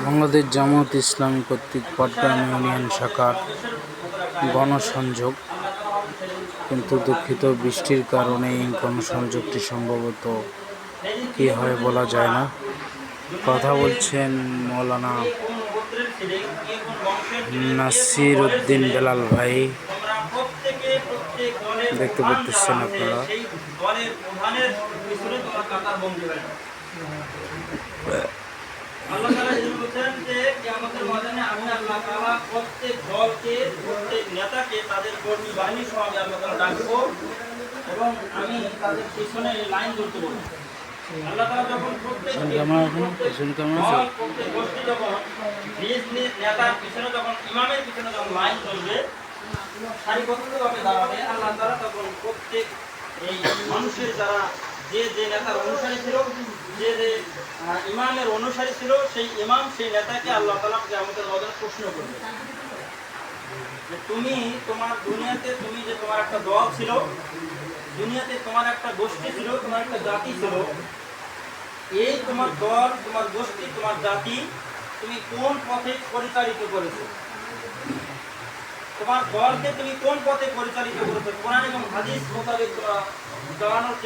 বাংলাদেশ জামায়াত ইসলামী কর্তৃক পাটগ্রাম ইউনিয়ন শাখার গণসংযোগ, কিন্তু দুঃখিত বৃষ্টির কারণে এই গণসংযোগটি সম্ভবত কি হয় বলা যায় না। কথা বলছেন মৌলানা নাসির উদ্দিন বেলাল ভাই, দেখতে পাচ্ছেন আপনারা। আল্লাহ তাআলা এই বলেছেন যে কিয়ামতের ময়দানে আমি আল্লাহ তাআলা প্রত্যেক দলকে, প্রত্যেক নেতাকে তাদের কর্মী বাহিনীর সহ আল্লাহ তাআলা ডাকবো এবং আমি তাদের পিছনে লাইন ধরতে বলবো। আল্লাহ তাআলা যখন প্রত্যেক গোষ্ঠী যখন নিজ নিজ নেতার পিছনে, যখন ইমামের পিছনে যখন লাইন ধরবে, সারিবদ্ধভাবে দাঁড়াবে, আল্লাহ তাআলা তখন প্রত্যেক এই মানুষের যারা যে যে নেতার অনুসারী ছিল, যে যে ইমামের অনুসারী ছিল, সেই ইমাম সেই নেতাকে আল্লাহ তাআলা কিয়ামতের ময়দানে প্রশ্ন করবে যে তুমি তোমার দুনিয়াতে, তুমি যে তোমার একটা দল ছিল, দুনিয়াতে তোমার একটা গোষ্ঠী ছিল, তোমার একটা জাতি ছিল, এই তোমার দল, তোমার গোষ্ঠী, তোমার জাতি তুমি কোন পথে পরিচালিত করেছো? তোমার দলকে তুমি কোন পথে পরিচালিত করেছো? কোরআন এবং হাদিস মোতাবেক জানানোর